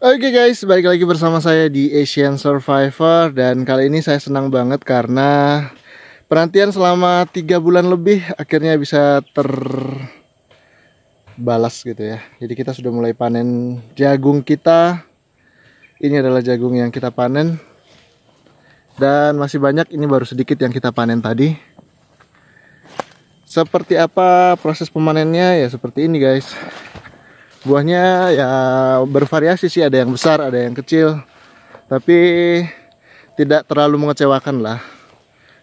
Oke guys, balik lagi bersama saya di Asian Survivor. Dan kali ini saya senang banget karena penantian selama 3 bulan lebih akhirnya bisa terbalas gitu ya. Jadi kita sudah mulai panen jagung kita. Ini adalah jagung yang kita panen. Dan masih banyak, ini baru sedikit yang kita panen tadi. Seperti apa proses pemanennya? Ya seperti ini guys. Buahnya ya bervariasi sih, ada yang besar, ada yang kecil. Tapi tidak terlalu mengecewakan lah.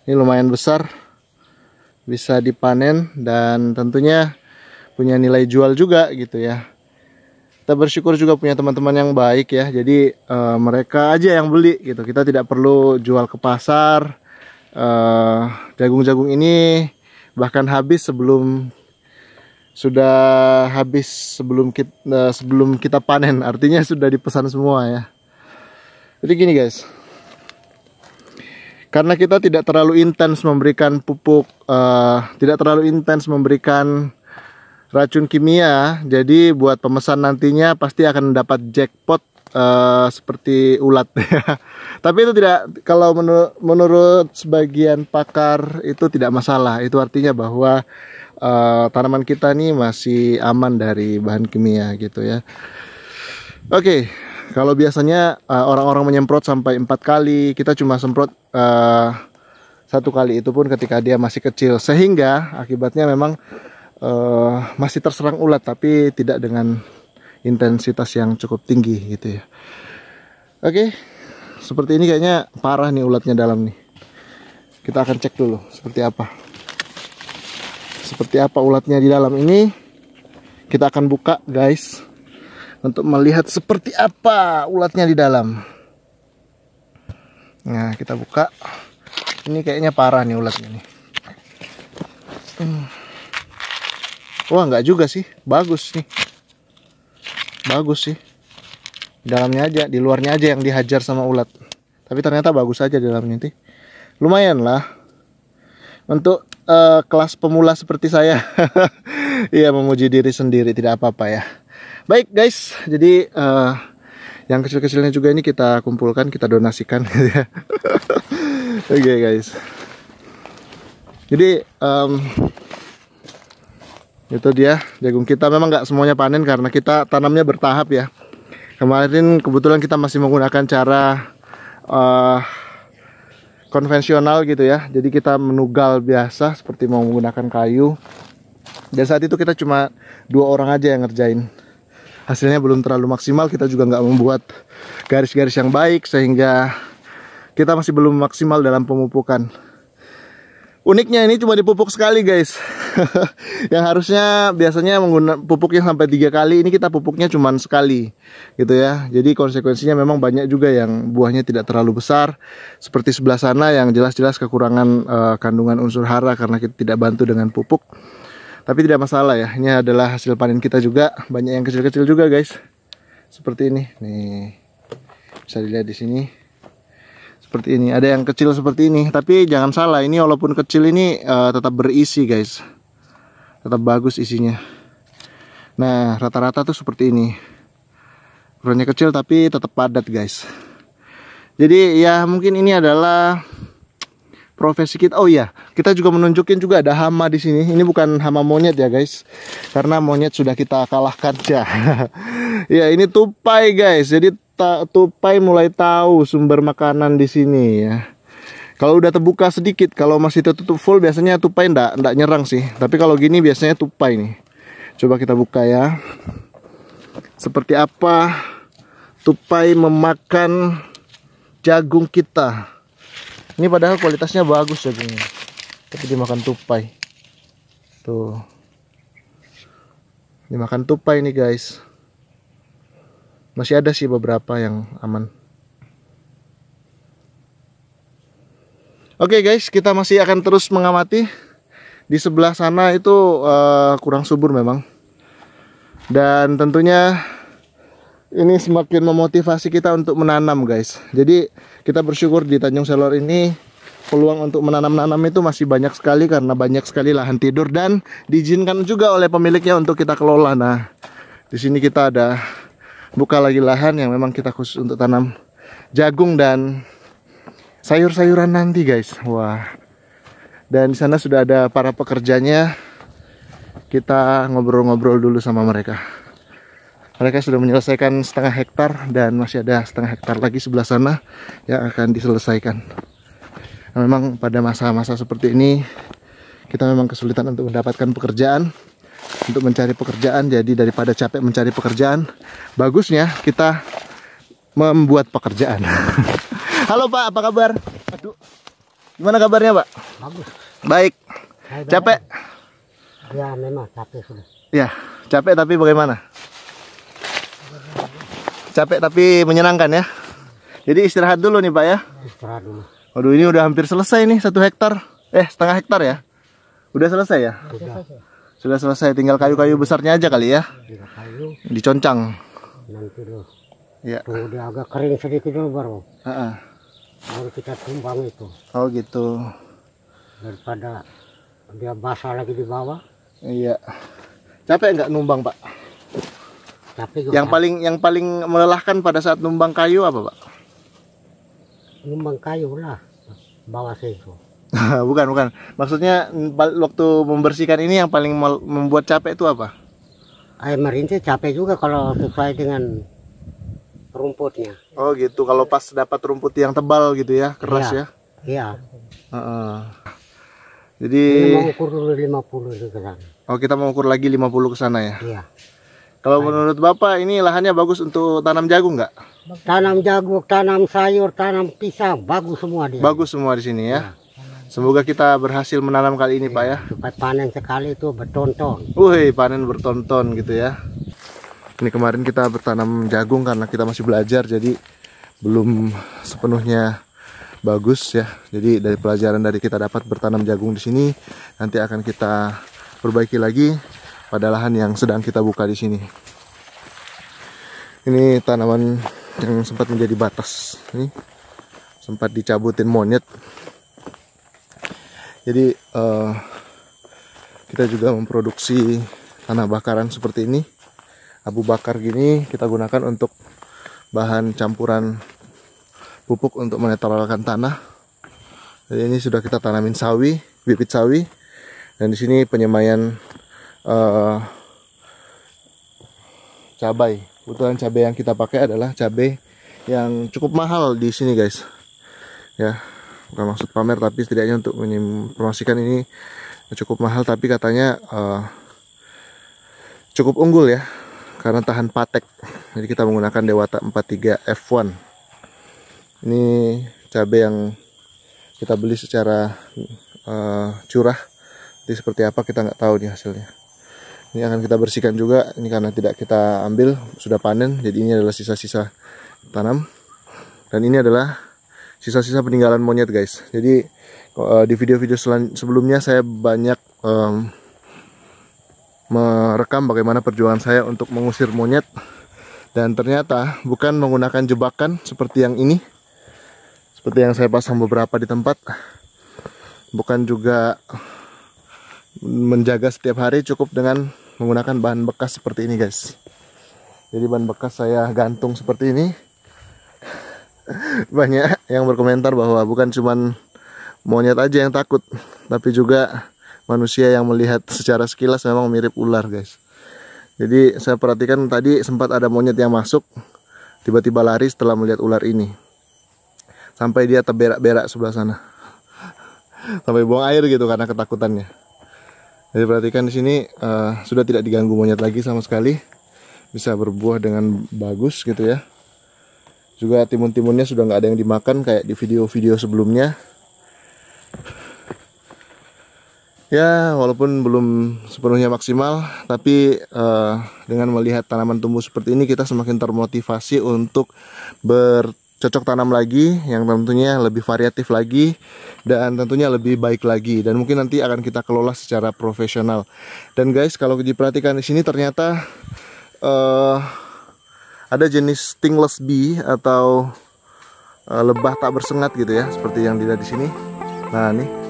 Ini lumayan besar, bisa dipanen dan tentunya punya nilai jual juga gitu ya. Kita bersyukur juga punya teman-teman yang baik ya. Jadi mereka aja yang beli gitu. Kita tidak perlu jual ke pasar. Jagung-jagung ini bahkan habis sebelum kita panen, artinya sudah dipesan semua ya. Jadi gini guys, karena kita tidak terlalu intens memberikan pupuk, tidak terlalu intens memberikan racun kimia, jadi buat pemesan nantinya pasti akan dapat jackpot seperti ulat. Tapi itu tidak, kalau menurut sebagian pakar itu tidak masalah. Itu artinya bahwa tanaman kita nih masih aman dari bahan kimia gitu ya. Oke, kalau biasanya orang-orang menyemprot sampai 4 kali, kita cuma semprot 1 kali, itu pun ketika dia masih kecil, sehingga akibatnya memang masih terserang ulat, tapi tidak dengan intensitas yang cukup tinggi gitu ya. Oke, seperti ini kayaknya parah nih ulatnya dalam nih. Kita akan cek dulu seperti apa. Seperti apa ulatnya di dalam ini. Kita akan buka guys, untuk melihat seperti apa ulatnya di dalam. Nah, kita buka. Ini kayaknya parah nih ulatnya nih. Wah, enggak juga sih. Bagus nih. Bagus sih. Di dalamnya aja, di luarnya aja yang dihajar sama ulat. Tapi ternyata bagus aja di dalamnya nih. Lumayan lah. Untuk kelas pemula seperti saya. Iya, memuji diri sendiri, tidak apa-apa ya. Baik guys, jadi yang kecil-kecilnya juga ini kita kumpulkan, kita donasikan gitu ya. Oke guys. Jadi itu dia jagung kita. Memang nggak semuanya panen karena kita tanamnya bertahap ya. Kemarin kebetulan kita masih menggunakan cara konvensional gitu ya. Jadi kita menugal biasa seperti mau menggunakan kayu. Dan saat itu kita cuma 2 orang aja yang ngerjain. Hasilnya belum terlalu maksimal. Kita juga nggak membuat garis-garis yang baik, sehingga kita masih belum maksimal dalam pemupukan. Uniknya ini cuma dipupuk sekali guys. Yang harusnya biasanya menggunakan pupuknya sampai 3 kali, ini kita pupuknya cuma sekali gitu ya. Jadi konsekuensinya memang banyak juga yang buahnya tidak terlalu besar, seperti sebelah sana yang jelas-jelas kekurangan kandungan unsur hara karena kita tidak bantu dengan pupuk. Tapi tidak masalah ya, ini adalah hasil panen kita juga. Banyak yang kecil-kecil juga guys, seperti ini nih, bisa dilihat di sini. Seperti ini, ada yang kecil seperti ini. Tapi jangan salah, ini walaupun kecil ini tetap berisi guys. Tetap bagus isinya. Nah, rata-rata tuh seperti ini. Ukurannya kecil tapi tetap padat guys. Jadi ya mungkin ini adalah profesi kita. Oh iya, kita juga menunjukin juga ada hama di sini. Ini bukan hama monyet ya guys, karena monyet sudah kita kalahkan ya. Ya, ini tupai guys. Jadi tupai mulai tahu sumber makanan di sini ya. Kalau udah terbuka sedikit, kalau masih tertutup full biasanya tupai ndak nyerang sih. Tapi kalau gini biasanya tupai nih. Coba kita buka ya. Seperti apa tupai memakan jagung kita. Ini padahal kualitasnya bagus jagungnya, tapi dimakan tupai. Tuh. Dimakan tupai nih guys. Masih ada sih beberapa yang aman. Oke guys, kita masih akan terus mengamati. Di sebelah sana itu kurang subur memang. Dan tentunya ini semakin memotivasi kita untuk menanam guys. Jadi kita bersyukur di Tanjung Selor ini peluang untuk menanam-nanam itu masih banyak sekali, karena banyak sekali lahan tidur dan diizinkan juga oleh pemiliknya untuk kita kelola. Nah, di sini kita ada buka lagi lahan yang memang kita khusus untuk tanam jagung dan sayur-sayuran nanti guys. Wah. Dan di sana sudah ada para pekerjanya. Kita ngobrol-ngobrol dulu sama mereka. Mereka sudah menyelesaikan setengah hektar dan masih ada setengah hektar lagi sebelah sana yang akan diselesaikan. Nah, memang pada masa-masa seperti ini kita memang kesulitan untuk mendapatkan pekerjaan, untuk mencari pekerjaan. Jadi daripada capek mencari pekerjaan, bagusnya kita membuat pekerjaan. Halo Pak, apa kabar? Aduh, gimana kabarnya Pak? Bagus. Baik. Capek? Ya memang capek sudah. Ya, capek tapi bagaimana? Capek tapi menyenangkan ya. Jadi istirahat dulu nih Pak ya. Istirahat dulu. Waduh, ini udah hampir selesai nih 1 hektar. Setengah hektar ya. Udah selesai ya? Sudah selesai, tinggal kayu-kayu besarnya aja kali ya. Tinggal kayu. Diconcang. Nanti dulu. Ya. Tunggu dia agak kering sedikit dulu baru. Heeh. Baru kita tumbang itu. Oh gitu. Daripada dia basah lagi di bawah. Iya. Capek nggak numbang Pak? Tapi Yang paling melelahkan pada saat numbang kayu apa Pak? numbang kayu lah. Bawah situ. Bukan. Maksudnya waktu membersihkan ini yang paling membuat capek itu apa? Air merinci capek juga kalau sesuai dengan rumputnya. Oh gitu. Kalau pas dapat rumput yang tebal gitu ya, keras ya. Iya. Jadi Ini mau ukur dulu 50 di sana. oh, kita mau ukur lagi 50 ke sana ya. Iya. Kalau menurut Bapak ini lahannya bagus untuk tanam jagung nggak? Tanam jagung, tanam sayur, tanam pisang, bagus semua dia. Bagus semua di sini ya. Semoga kita berhasil menanam kali ini Pak ya. Supaya panen sekali itu bertonton. Wih, panen bertonton gitu ya. Ini kemarin kita bertanam jagung karena kita masih belajar, jadi belum sepenuhnya bagus ya. Jadi dari pelajaran dari kita dapat bertanam jagung di sini, nanti akan kita perbaiki lagi pada lahan yang sedang kita buka di sini. Ini tanaman yang sempat menjadi batas, ini sempat dicabutin monyet. Jadi kita juga memproduksi tanah bakaran seperti ini. Abu bakar gini kita gunakan untuk bahan campuran pupuk untuk menetralkan tanah. Jadi ini sudah kita tanamin sawi, bibit sawi, dan di sini penyemaian cabai. Kebetulan cabai yang kita pakai adalah cabai yang cukup mahal di sini guys. Ya, bukan maksud pamer tapi setidaknya untuk menginformasikan ini cukup mahal, tapi katanya cukup unggul ya karena tahan patek. Jadi kita menggunakan Dewata 43 F1. Ini cabai yang kita beli secara curah. Jadi seperti apa kita nggak tahu nih hasilnya. Ini akan kita bersihkan juga. Ini karena tidak kita ambil, sudah panen. Jadi ini adalah sisa-sisa tanam. Dan ini adalah sisa-sisa peninggalan monyet guys. Jadi di video-video sebelumnya saya banyak merekam bagaimana perjuangan saya untuk mengusir monyet. Dan ternyata bukan menggunakan jebakan seperti yang ini, seperti yang saya pasang beberapa di tempat. Bukan juga menjaga setiap hari, cukup dengan menggunakan bahan bekas seperti ini guys. Jadi bahan bekas saya gantung seperti ini. Banyak yang berkomentar bahwa bukan cuman monyet aja yang takut, tapi juga manusia yang melihat secara sekilas memang mirip ular guys. Jadi saya perhatikan tadi sempat ada monyet yang masuk, tiba-tiba lari setelah melihat ular ini. Sampai dia terberak-berak sebelah sana. Sampai buang air gitu karena ketakutannya. Jadi perhatikan di sini sudah tidak diganggu monyet lagi sama sekali. Bisa berbuah dengan bagus gitu ya. Juga timun-timunnya sudah nggak ada yang dimakan kayak di video-video sebelumnya. Ya, walaupun belum sepenuhnya maksimal, tapi dengan melihat tanaman tumbuh seperti ini kita semakin termotivasi untuk bercocok tanam lagi yang tentunya lebih variatif lagi dan tentunya lebih baik lagi, dan mungkin nanti akan kita kelola secara profesional. Dan guys, kalau diperhatikan di sini ternyata ada jenis stingless bee atau lebah tak bersengat gitu ya, seperti yang dilihat di sini. Nah, nih.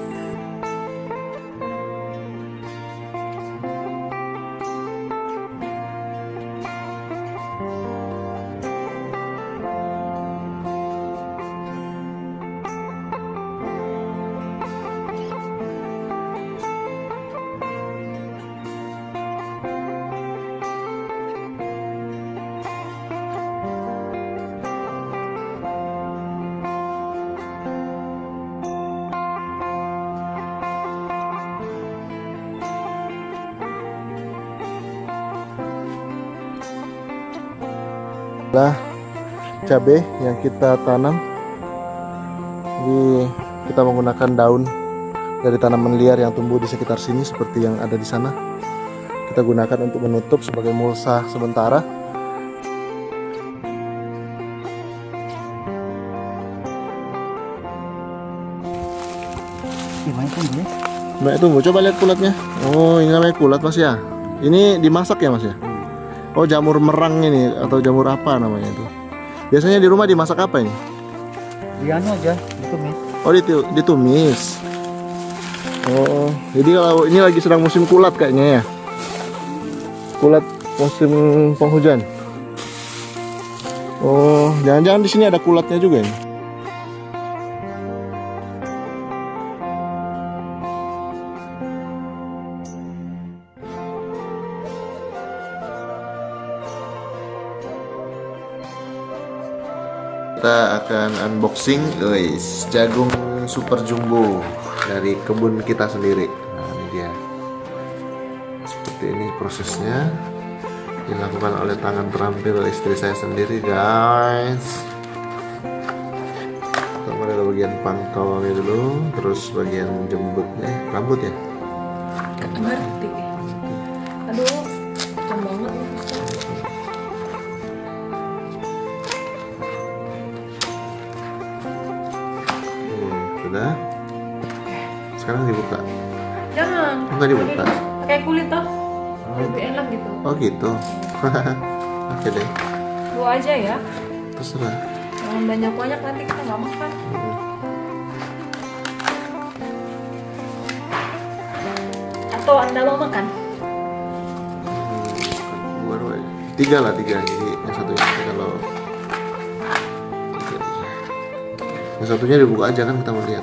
Nah, cabai yang kita tanam. Ini kita menggunakan daun dari tanaman liar yang tumbuh di sekitar sini seperti yang ada di sana. Kita gunakan untuk menutup sebagai mulsa sementara. Banyak tumbuh. Coba lihat kulatnya. Oh, ini namanya kulat Mas ya. Ini dimasak ya Mas ya. Oh, jamur merang ini atau jamur apa namanya itu? Biasanya di rumah dimasak apa ini? Dianya aja, ditumis. Oh, ditumis. Oh, jadi kalau ini lagi sedang musim kulat kayaknya ya. Kulat musim penghujan. Oh, jangan-jangan di sini ada kulatnya juga ya. Kita akan unboxing guys, jagung super jumbo dari kebun kita sendiri. Nah, ini dia. Seperti ini prosesnya, dilakukan oleh tangan terampil istri saya sendiri guys. Pertama ada bagian pangkalnya dulu, terus bagian jembutnya, rambut ya. Ngerti. Aduh, kacang banget. Sudah. Sekarang dibuka. Jangan. Enggak dibuka. Pakai kulit toh. Lebih enak gitu. Oh gitu. Oke deh. Dua aja ya. Terserah. Jangan banyak-banyak nanti kita nggak makan. Atau Anda mau makan? Baru aja. Tiga lah, tiga. Jadi yang satunya kalau yang satunya dibuka aja kan kita mau lihat.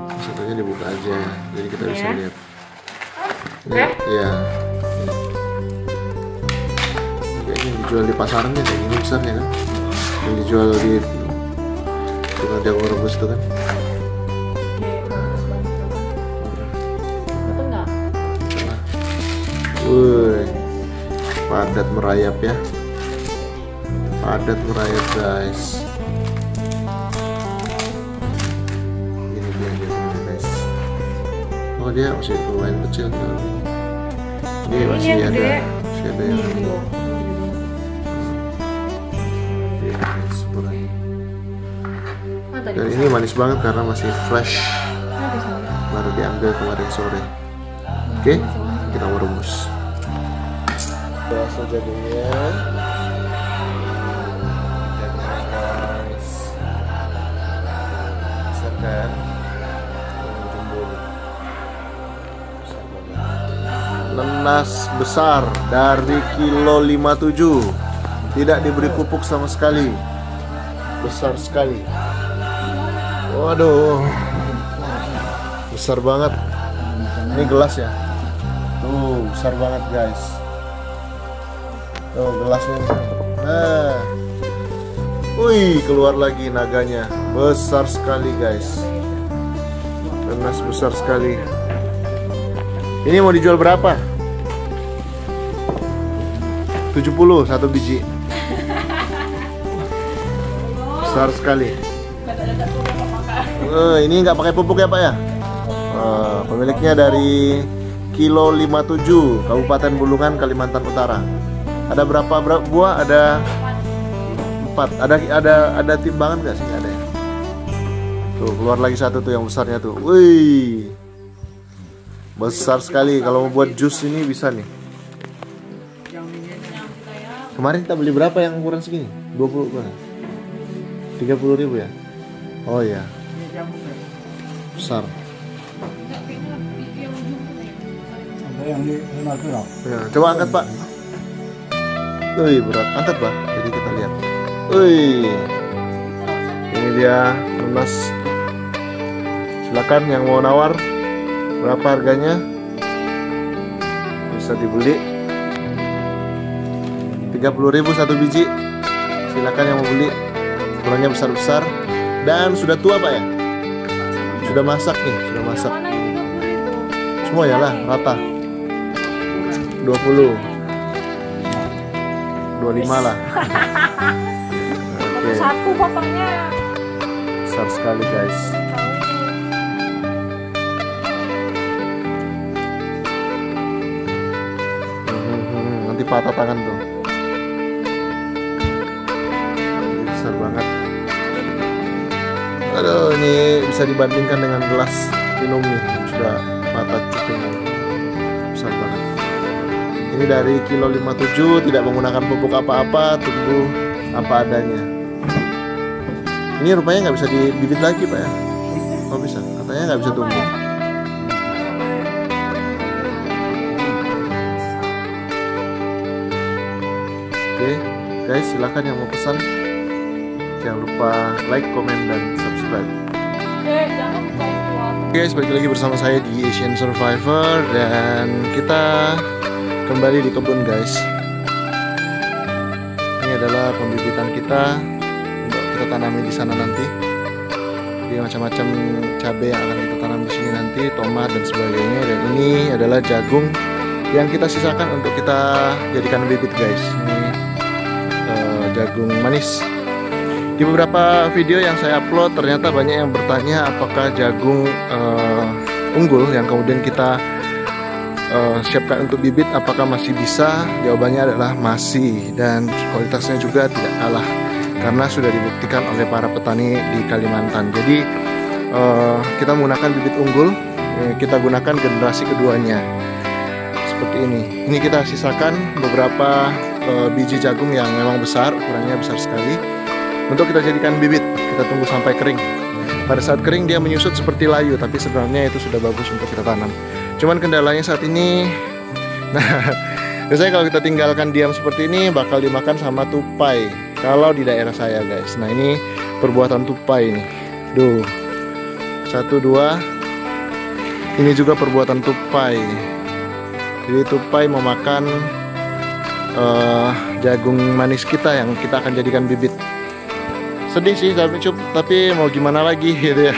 Yang satunya dibuka aja, jadi kita bisa lihat. Oke. Iya. Kayaknya dijual di pasaran ya kayak gini besarnya kan. Yang dijual di tukang jagung rebus itu kan. Betul nggak? Wuih, padat merayap ya. Padat merayap guys. Ini dia jagungnya guys. Oh dia masih lumayan kecil tuh. Ini masih yang ada, gede. masih ada yang ini guys, sebenarnya. Dan ini manis banget karena masih fresh, baru diambil kemarin sore. Oke, kita mau rebus. Rasa jagungnya. Besar kan? Jumbo. Besar banget. Nenas besar dari kilo 57. Tidak diberi pupuk sama sekali. Besar sekali. Waduh. Besar banget. Ini gelas ya. Tuh, besar banget guys. Tuh gelasnya nih. Nah. Wih, keluar lagi naganya. Besar sekali guys. Nenas besar sekali. Ini mau dijual berapa? 70 satu biji. Besar sekali. Ini nggak pakai pupuk ya Pak ya? Pemiliknya dari kilo 57 Kabupaten Bulungan, Kalimantan Utara. Ada berapa buah? Ada 4. Ada timbangan nggak sih? Ada ya? Tuh keluar lagi satu tuh yang besarnya tuh. Wih, besar sekali. Kalau mau buat jus ini bisa nih. Kemarin kita beli berapa yang ukuran segini? 20 kan? 30.000 ya? Oh ya, besar. Ya, coba angkat Pak. Wih, berat. Angkat Pak. Jadi kita lihat. Wih, ini dia nenas. Silakan yang mau nawar. Berapa harganya? Bisa dibeli. 30.000 satu biji. Silakan yang mau beli. Ukurannya besar-besar dan sudah tua Pak ya? Sudah masak nih, sudah masak. Semua ya lah, rata. 20. 25 lah. Oke. Satu potongnya. Besar sekali guys. Nanti patah tangan tuh. Besar banget. Aduh, ini bisa dibandingkan dengan gelas minum nih, sudah patah cuping. Besar banget. Ini dari kilo 57, tidak menggunakan pupuk apa-apa, tumbuh apa adanya. Ini rupanya nggak bisa dibibit lagi Pak ya? Oh bisa, katanya nggak bisa tumbuh. Oke, guys, silakan yang mau pesan. Jangan lupa like, comment, dan subscribe. Jangan lupa buat. Oke guys, balik lagi bersama saya di Asian Survivor. Dan kita kembali di kebun guys. Ini adalah pembibitan kita untuk kita tanami di sana nanti. Jadi macam-macam cabai yang akan kita tanam di sini nanti, tomat dan sebagainya. Dan ini adalah jagung yang kita sisakan untuk kita jadikan bibit guys. Ini jagung manis. Di beberapa video yang saya upload ternyata banyak yang bertanya apakah jagung unggul yang kemudian kita siapkan untuk bibit apakah masih bisa. Jawabannya adalah masih, dan kualitasnya juga tidak kalah karena sudah dibuktikan oleh para petani di Kalimantan. Jadi kita menggunakan bibit unggul, kita gunakan generasi keduanya seperti ini. Ini kita sisakan beberapa biji jagung yang memang besar, ukurannya besar sekali, untuk kita jadikan bibit. Kita tunggu sampai kering. Pada saat kering dia menyusut seperti layu, tapi sebenarnya itu sudah bagus untuk kita tanam. Cuman kendalanya saat ini, nah biasanya kalau kita tinggalkan diam seperti ini bakal dimakan sama tupai. Kalau di daerah saya guys, nah ini perbuatan tupai ini. Duh, 1, 2. Ini juga perbuatan tupai. Jadi tupai memakan jagung manis kita yang kita akan jadikan bibit. Sedih sih, tapi mau gimana lagi gitu ya.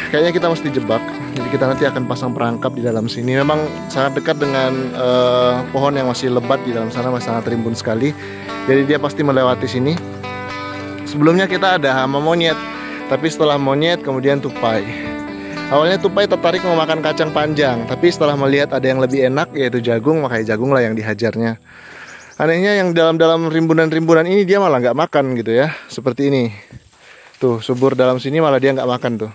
Kayaknya kita mesti jebak. Jadi kita nanti akan pasang perangkap di dalam sini. Memang sangat dekat dengan pohon yang masih lebat di dalam sana, masih sangat rimbun sekali. Jadi dia pasti melewati sini. Sebelumnya kita ada hama monyet, tapi setelah monyet kemudian tupai. Awalnya tupai tertarik memakan kacang panjang, tapi setelah melihat ada yang lebih enak yaitu jagung, makanya jagung lah yang dihajarnya. Anehnya yang dalam rimbunan-rimbunan ini dia malah nggak makan gitu ya, seperti ini. Tuh subur dalam sini malah dia nggak makan tuh.